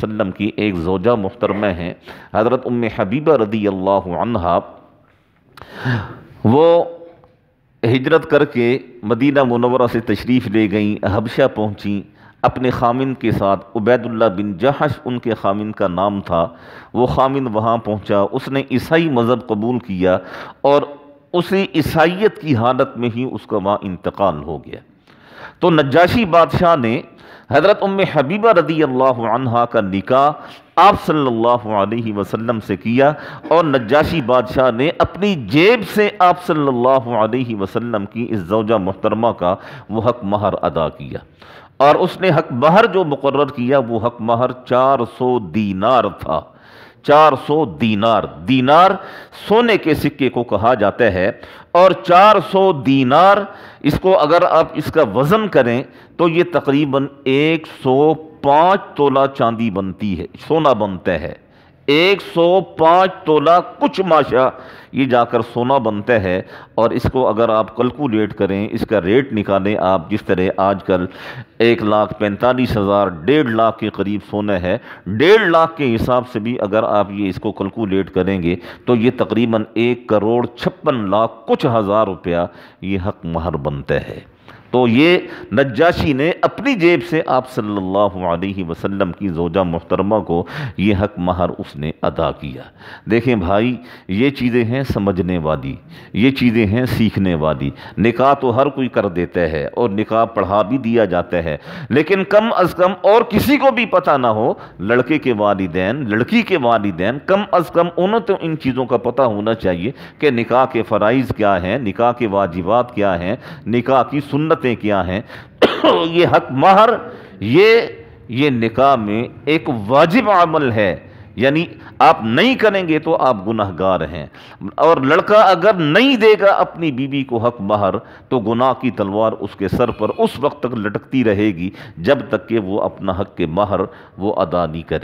وسلم کی ایک زوجہ محترمہ ہیں حضرت ام حبیبہ رضی اللہ عنہا، وہ ہجرت کر کے مدینہ منورہ سے تشریف لے گئیں، حبشہ پہنچیں اپنے خامن کے ساتھ۔ عبید اللہ بن جحش ان کے خامن کا نام تھا۔ وہ خامن وہاں پہنچا، اس نے عیسائی مذہب قبول کیا اور اسی عیسائیت کی حالت میں ہی اس کا وہاں انتقال ہو گیا۔ تو نجاشی بادشاہ نے حضرت ام حبیبہ رضی اللہ عنہا کا نکاح آپ صلی اللہ علیہ وسلم سے کیا، اور نجاشی بادشاہ نے اپنی جیب سے آپ صلی اللہ علیہ وسلم کی اس زوجہ محترمہ کا وہ حق مہر ادا کیا، اور اس نے حق مہر جو مقرر کیا وہ حق مہر 400 دینار تھا۔ 400 دینار، دینار سونے کے سکے کو کہا جاتا ہے، اور 400 دینار اس کو اگر آپ اس کا وزن کریں تو یہ تقریباً 105 تولہ چاندی بنتی ہے، سونا بنتا ہے۔ 105 تولہ کچھ ماشا یہ جا کر سونا بنتا ہے، اور اس کو اگر آپ کلکولیٹ کریں، اس کا ریٹ نکالیں آپ، جس طرح آج کل 1,45,000 1.5 لاکھ کے قریب سونا ہے، 1.5 لاکھ کے حساب سے بھی اگر آپ یہ اس کو کلکولیٹ کریں گے تو یہ تقریباً 1,56,00,000 کچھ ہزار روپیہ یہ حق مہر بنتا ہے۔ تو یہ نجاشی نے اپنی جیب سے آپ صلی اللہ علیہ وسلم کی زوجہ محترمہ کو یہ حق مہر اس نے ادا کیا۔ دیکھیں بھائی، یہ چیزیں ہیں سمجھنے والی، یہ چیزیں ہیں سیکھنے والی۔ نکاح تو ہر کوئی کر دیتا ہے اور نکاح پڑھا بھی دیا جاتا ہے، لیکن کم از کم اور کسی کو بھی پتہ نہ ہو، لڑکے کے والدین، لڑکی کے والدین، کم از کم انہیں تو ان چیزوں کا پتہ ہونا چاہیے کہ نکاح کے فرائض کیا ہیں، نکاح کے واجبات کیا ہیں، نکاح کی سنتیں کیا ہیں۔ یہ حق مہر یہ نکاح میں ایک واجب عمل ہے، یعنی آپ نہیں کریں گے تو آپ گناہگار ہیں، اور لڑکا اگر نہیں دے گا اپنی بیوی کو حق مہر تو گناہ کی تلوار اس کے سر پر اس وقت تک لٹکتی رہے گی جب تک کہ وہ اپنا حق مہر وہ ادا نہیں کرے۔